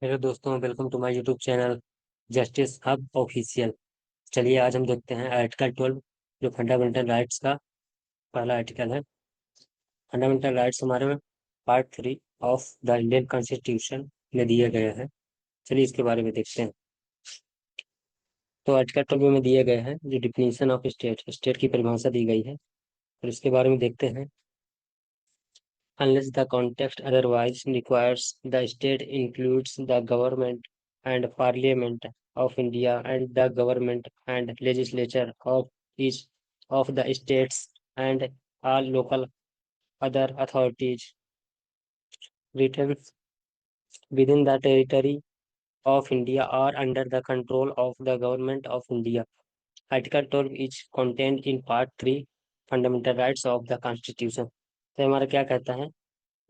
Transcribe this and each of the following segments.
Hello दोस्तों, welcome to my YouTube channel justice hub official. चलिए आज हम देखते हैं आर्टिकल 12 जो फंडामेंटल राइट्स का पहला आर्टिकल है। फंडामेंटल राइट्स हमारे में part 3 of the Indian constitution में दिए गए हैं। चलिए इसके बारे में देखते हैं। तो आर्टिकल 12 में दिए गए हैं जो डिफिनीशन ऑफ स्टेट स्टेट की परिभाषा दी गई है, और इसके बारे में देखते हैं। Unless the context otherwise requires, the state includes the government and parliament of India and the government and legislature of each of the states and all local other authorities written within the territory of India or under the control of the government of India. Article 12 is contained in Part 3 Fundamental Rights of the Constitution। तो हमारा क्या कहता है,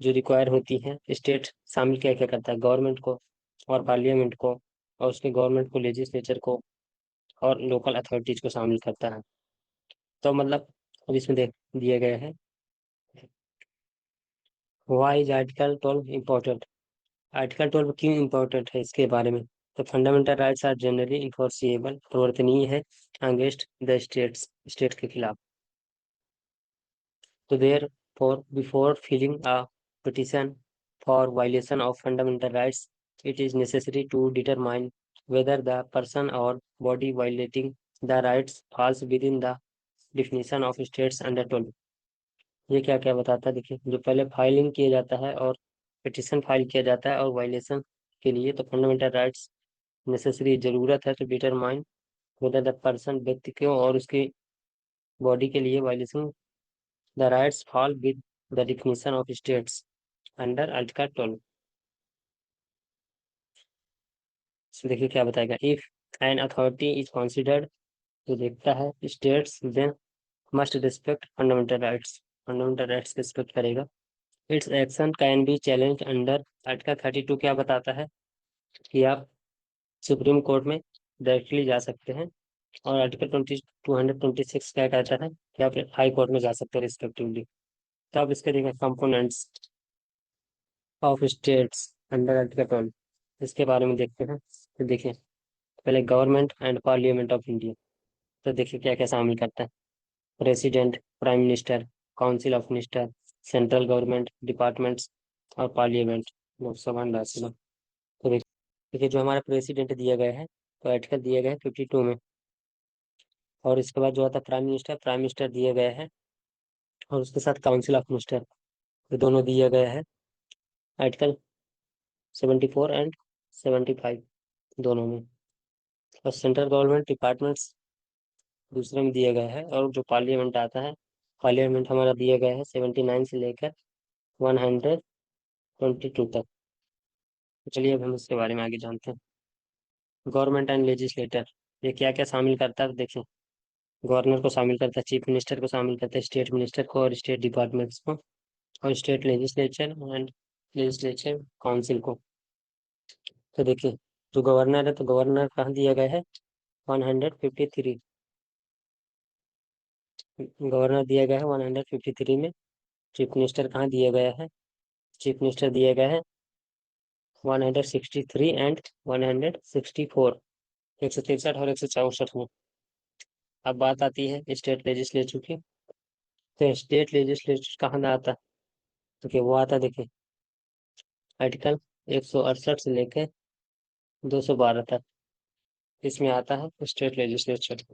जो require होती है state शामिल क्या क्या करता है, गवर्नमेंट को और पार्लियामेंट को, और उसके गवर्नमेंट को, लेजिस्लेचर को और लोकल अथॉरिटीज को शामिल करता है। तो मतलब अब इसमें देख दिए गए हैं why is article 12 important. Article 12 क्यों इम्पोर्टेंट है इसके बारे में। तो fundamental rights are generally enforceable, प्रवर्तनीय है अगेंस्ट द स्टेट्स, स्टेट के खिलाफ। तो therefore before filing a petition for violation of fundamental rights, it is necessary to determine whether the person or body violating the rights falls within the definition of states under 12। ये क्या क्या बताता है, देखिए। जो पहले filing किया जाता है और पिटिशन फाइल किया जाता है और वायलेशन के लिए, तो फंडामेंटल राइट्स नेसेसरी जरूरत है to determine whether the person, व्यक्ति क्यों और उसकी बॉडी के लिए violation the rights fall with the definition of states under article 12। देखिए क्या बताएगा, if an authority is considered, तो देखता है states then must respect fundamental rights, fundamental rights के रिस्पेक्ट करेगा। Its action can be challenge under article 32 क्या बताता है कि आप सुप्रीम कोर्ट में डायरेक्टली जा सकते हैं। और आर्टिकल 226 क्या कहता है कि आप हाई कोर्ट में जा सकते हैं रिस्पेक्टिवली। तो आप इसके देखिए components of states under article 12, इसके बारे में देखते हैं। तो देखिए पहले government and parliament of India. तो देखिए क्या क्या शामिल करता है, president, prime minister, council of minister, central government departments और पार्लियामेंट, लोकसभा एंड राज्यसभा। तो देखिए जो हमारा प्रेसिडेंट दिया गया है, तो आर्टिकल दिया गया है 52 में। और इसके बाद जो आता है प्राइम मिनिस्टर दिया गया है, और उसके साथ काउंसिल ऑफ मिनिस्टर, ये दोनों दिया गया है आर्टिकल 74 एंड 75 दोनों में। और सेंट्रल गवर्नमेंट डिपार्टमेंट्स दूसरे में दिया गया है। और जो पार्लियामेंट आता है, पार्लियामेंट हमारा दिया गया है 79 से लेकर 122 तक। तो चलिए अब हम इसके बारे में आगे जानते हैं। गवर्नमेंट एंड लेजिस्लेटर, ये क्या क्या शामिल करता है, देखिए। गवर्नर को शामिल करता है, चीफ मिनिस्टर को शामिल करता है, स्टेट मिनिस्टर को और स्टेट डिपार्टमेंट्स को, और state legislature and legislature council को। तो देखिए जो गवर्नर है, तो गवर्नर कहाँ दिया गया है 153, गवर्नर दिया गया है 153 में। चीफ मिनिस्टर कहाँ दिया गया है, चीफ मिनिस्टर दिया गया है 163 एंड 164, 163 और 164 में। अब बात आती है स्टेट लेजिस्लेचर की। तो स्टेट लेजिस्लेचर कहाँ आता है, तो क्या वो आता है, देखिए आर्टिकल 168 से लेकर 212 तक, इसमें आता है स्टेट लेजिस्लेचर।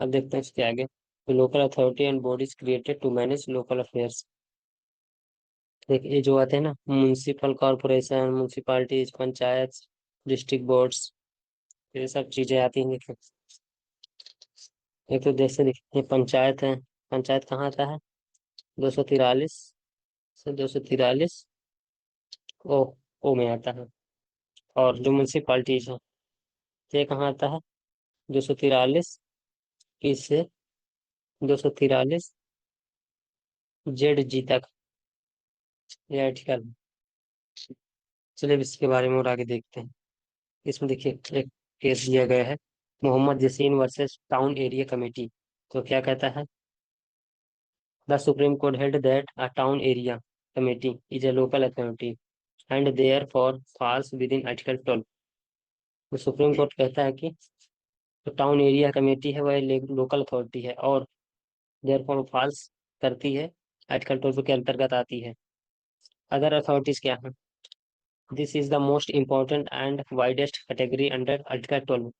अब देखते हैं इसके आगे। Local authority and bodies created to manage local affairs. देखिए ये जो आते हैं ना, municipal corporation, municipalities, panchayat, district boards, ये सब चीजें आती हैं। देखिए एक तो जैसे देखिए पंचायत है, पंचायत कहाँ आता है 243 से 243 ओ ओ में आता है। और जो म्यूनसिपालिटीज है, ये कहाँ आता है 243 ई से 243 जेड जी तक, ये आर्टिकल। चलिए अब इसके बारे में और आगे देखते हैं। इसमें देखिए एक केस दिया गया है, Mohammad Yasin versus town area committee. तो क्या कहता है, the Supreme Court held that a town area committee is a local authority and therefore falls within article 12। तो सुप्रीम कोर्ट कहता है कि जो टाउन एरिया कमेटी है वह लोकल अथॉरिटी है और देयर फॉर फॉल्स करती है, आर्टिकल 12 के अंतर्गत आती है। अदर अथॉरिटीज क्या है? This is the most important and widest category under article 12।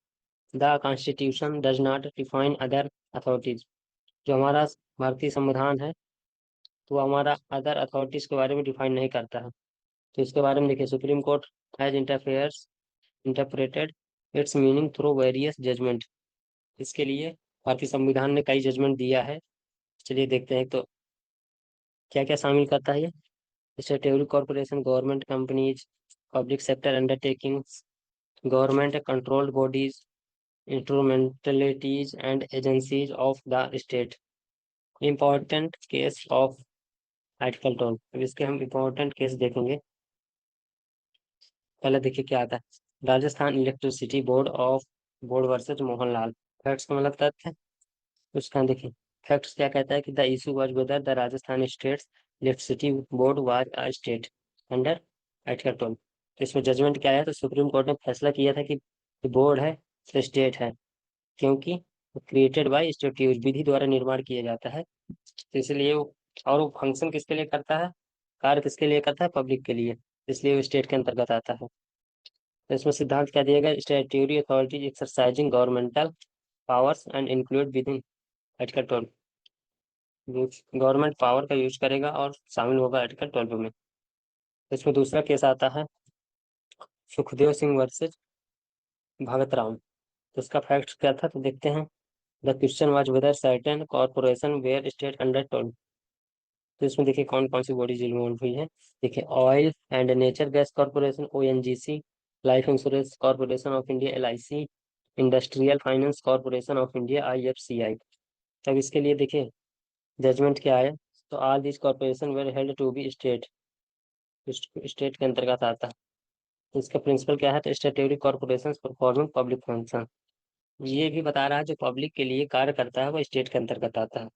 The constitution does not define other authorities. जो हमारा भारतीय संविधान है तो हमारा अदर अथॉरिटीज के बारे में डिफाइन नहीं करता है। तो इसके बारे में देखिए, supreme court has interpreted its meaning through various judgment. इसके लिए भारतीय संविधान ने कई जजमेंट दिया है। चलिए देखते हैं तो क्या क्या शामिल करता है ये। Statutory corporation, government companies, public sector undertakings, government controlled bodies, instrumentalities and agencies of the state. Important case of article 12। अब इसके हम इम्पोर्टेंट केस देखेंगे। पहले देखिए क्या आता है। Rajasthan electricity board versus Mohanlal. Facts का मतलब तथ्य। उसका देखिए फैक्ट्स क्या कहता है कि the issue was whether the Rajasthan states electricity board was a state under article 12। तो इसमें जजमेंट क्या है? तो सुप्रीम कोर्ट ने फैसला किया था कि बोर्ड है तो स्टेट है, क्योंकि क्रिएटेड बाय स्टेट विधि द्वारा निर्माण किया जाता है, तो इसलिए और वो फंक्शन किसके लिए करता है, कार्य किसके लिए करता है? पब्लिक के लिए, इसलिए वो स्टेट के अंतर्गत आता है। तो इसमें सिद्धांत क्या दिया गया? Statutory authorities exercising governmental powers and include with in article 12। Government power का यूज करेगा और शामिल होगा आर्टिकल 12 में। तो इसमें दूसरा केस आता है सुखदेव सिंह वर्सेज भगत राम। तो इसका फैक्ट क्या था तो देखते हैं। The question was whether certain corporation were state under 12। तो इसमें देखिए कौन कौन सी बॉडीज इन्वॉल्व हुई है। देखिए oil and nature gas corporation ONGC, life insurance corporation of India LIC, industrial finance corporation of India IFCI। तब इसके लिए देखिए जजमेंट क्या है। तो all this corporation were held to be state, state के अंतर्गत आता है। तो इसका प्रिंसिपल क्या है? तो स्टेटरी कॉर्पोरेशन परफॉर्मिंग पब्लिक फंक्शन। ये भी बता रहा है जो पब्लिक के लिए कार्य करता है वो स्टेट के अंतर्गत आता है।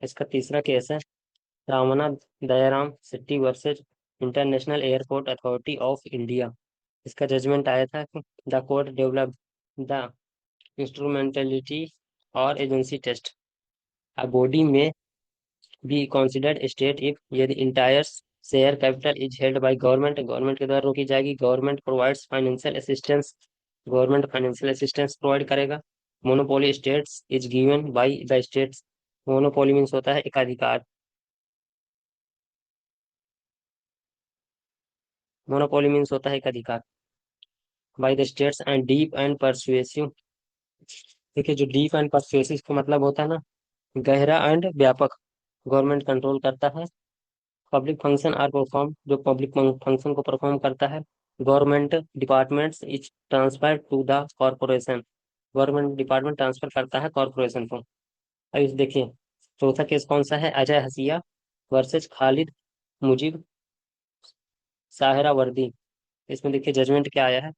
इसका तीसरा केस है Ramnath Dayaram Shetty versus International Airport Authority of India. इसका जजमेंट आया था कि the court develop the instrumentality और agency test a body may be considered state if यदि entire share capital is held by government, government के द्वारा रोकी जाएगी। Government provides financial assistance, government financial assistance provide करेगा। Monopoly status is given by the states. Monopoly means होता है एकाधिकार। Monopoly means होता है एकाधिकार bye the states and deep and persuasive. देखिए जो डीप एंड परसुएसिव का मतलब होता है ना, गहरा एंड व्यापक, गवर्नमेंट कंट्रोल करता है। पब्लिक फंक्शन आर परफॉर्म, जो पब्लिक फंक्शन को परफॉर्म करता है। Government departments is transfer to the corporation, government department transfer करता है कॉर्पोरेशन को। अब इस देखिए चौथा केस कौन सा है? अजय हसिया वर्सेज खालिद मुजीब साहरा वर्दी। इसमें देखिए जजमेंट क्या आया है।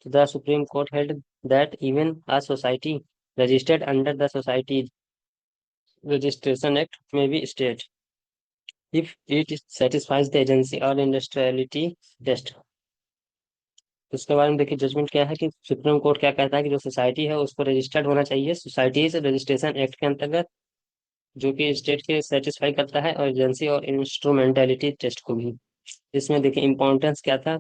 तो the Supreme Court held that even a society registered under the Society Registration Act may be state if it satisfies the agency or industriality test। उसके बारे में देखिए जजमेंट क्या है कि सुप्रीम कोर्ट क्या कहता है कि जो सोसाइटी है उसको रजिस्टर्ड होना चाहिए सोसाइटीज रजिस्ट्रेशन एक्ट के अंतर्गत, जो कि स्टेट के सेटिस्फाई करता है, और एजेंसी और इंस्ट्रूमेंटेलिटी टेस्ट को भी। इसमें देखिए इंपॉर्टेंस क्या था।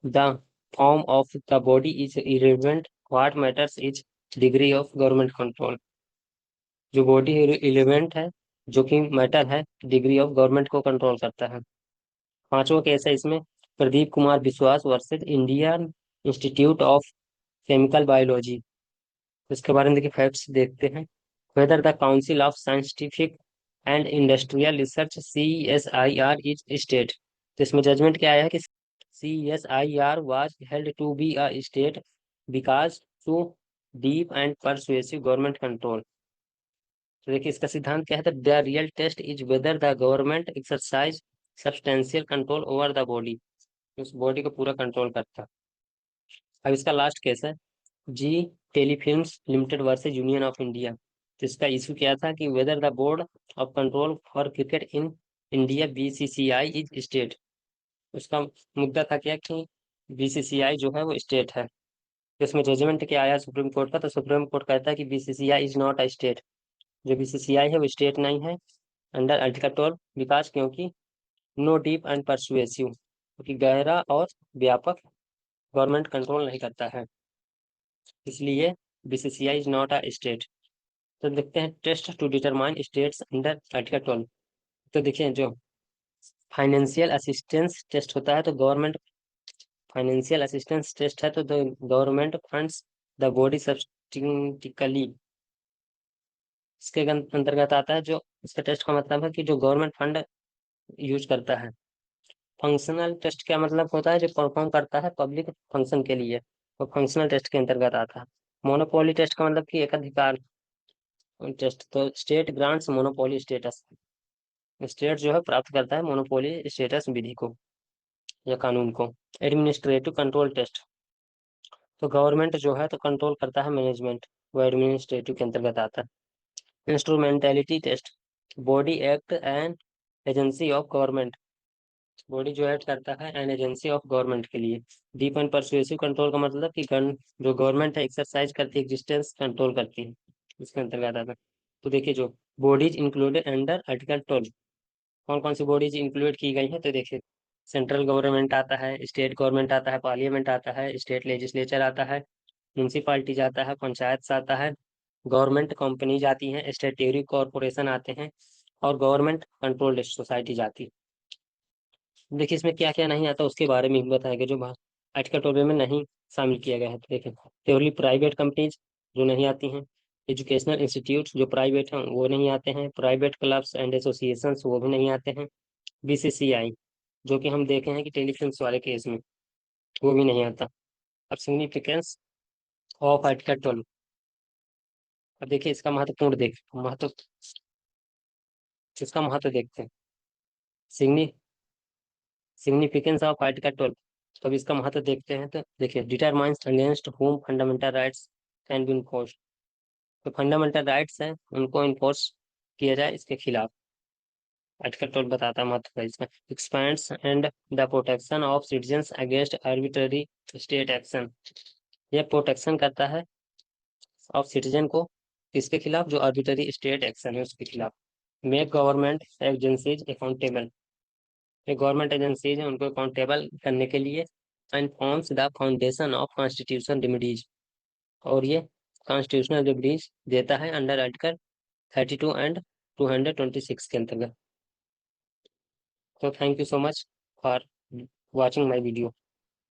The form of the body is irrelevant, what matters is degree of government control. जो बॉडी इलेवेंट है, जो कि मैटर है, डिग्री ऑफ गवर्नमेंट को कंट्रोल करता है। पांचवा केस है इसमें प्रदीप कुमार विश्वास versus Indian institute of chemical biology. इसके बारे में देखिए फैक्ट्स देखते हैं। Whether the council of scientific and industrial research CSIR is state. तो इसमें जजमेंट क्या आया है कि CSIR was held to be a state because to deep and persuasive government control. तो देखिए इसका सिद्धांत क्या है? The real test is whether the government exercise substantial control over the body, उस बॉडी को पूरा कंट्रोल करता है। अब इसका लास्ट केस है Zee Telefilms Limited versus Union of India. तो इसका इशू क्या था कि whether the Board of Control for Cricket in India BCCI is state. उसका मुद्दा था क्या कि बीसीसीआई जो है वो स्टेट है। इसमें जजमेंट क्या आया सुप्रीम कोर्ट का, तो सुप्रीम कोर्ट कहता है कि BCCI is not a state. जो बीसीसीआई है वो स्टेट नहीं है अंडर आर्टिकल 12, विकास क्योंकि नो डीप एंड परसुएसिव, क्योंकि गहरा और व्यापक गवर्नमेंट कंट्रोल नहीं करता है, इसलिए BCCI is not a state. तो देखते हैं test to determine states under article 12। तो देखिए जो फाइनेंशियल असिस्टेंस टेस्ट होता है, तो गवर्नमेंट फाइनेंशियल असिस्टेंस टेस्ट है, तो गवर्नमेंट फंड्स द बॉडी सब्सिस्टिकली, इसके अंतर्गत आता है। जो इसका टेस्ट का मतलब है कि जो गवर्नमेंट फंड यूज करता है। फंक्शनल टेस्ट क्या मतलब होता है, जो परफॉर्म करता है पब्लिक फंक्शन के लिए, वो फंक्शनल टेस्ट के अंतर्गत आता है। मोनोपोली टेस्ट का मतलब कि एकाधिकार टेस्ट, तो state grants monopoly status, state जो है प्राप्त करता है मोनोपोली स्टेटस विधि को या कानून को। एडमिनिस्ट्रेटिव कंट्रोल टेस्ट, तो गवर्नमेंट जो है तो कंट्रोल करता है मैनेजमेंट, वो एडमिनिस्ट्रेटिव के अंतर्गत आता है। Instrumentality test, body act and agency of government, body जो एक्ट करता है एन एजेंसी ऑफ गवर्नमेंट के लिए। डीप एंड परसुएसिव कंट्रोल का मतलब कि जो गवर्नमेंट है एक्सरसाइज करती है, एग्जिस्टेंस कंट्रोल करती है, इसके अंतर्गत आता है। तो देखिए जो बॉडीज इंक्लूडेड अंडर आर्टिकल 12, कौन कौन सी बॉडीज इंक्लूड की गई है, तो देखिए सेंट्रल गवर्नमेंट आता है, स्टेट गवर्नमेंट आता है, पार्लियामेंट आता है, स्टेट लेजिस्लेचर आता है, म्यूनसिपालिटीज आता है, पंचायत आता है, गवर्नमेंट कंपनीज आती हैं, स्टेटरी कॉरपोरेशन आते हैं, और गवर्नमेंट कंट्रोल्ड सोसाइटीज आती है। देखिए इसमें क्या क्या नहीं आता उसके बारे में भी बताया गया, जो आर्टिकल 12 में नहीं शामिल किया गया है। तो देखिए प्योरली प्राइवेट कंपनीज जो नहीं आती हैं, एजुकेशनल इंस्टीट्यूट जो प्राइवेट हैं वो नहीं आते हैं, प्राइवेट क्लब्स एंड एसोसिएशन वो भी नहीं आते हैं, बीसीसीआई जो कि हम देखे हैं कि टेलीफिल्म्स वाले केस में, वो भी नहीं आता। अब सिग्निफिकेंस ऑफ आर्टिकल 12, अब देखिए इसका महत्व, इसका महत्व देखते हैं। सिग्नि सिग्निफिकेंस ऑफ आर्टिकल 12, तो अब इसका महत्व देखते हैं। तो देखिए determines against whom fundamental rights can be enforce, तो फंडामेंटल राइट्स हैं उनको इन्फोर्स किया जाए इसके खिलाफ, आर्टिकल 12 बताता है महत्व है इसका। Expends and the protection of citizens against arbitrary state action, यह प्रोटेक्शन करता है ऑफ सिटीजन को, किसके खिलाफ, जो आर्बिट्ररी स्टेट एक्शन है उसके खिलाफ। मेक गवर्नमेंट एजेंसीज अकाउंटेबल, ये गवर्नमेंट एजेंसीज हैं उनको अकाउंटेबल करने के लिए। And forms the foundation of constitution remedies, और ये कॉन्स्टिट्यूशनल रेमिडीज देता है अंडर आर्टिकल 32 एंड 226 के अंतर्गत। तो thank you so much for watching my video.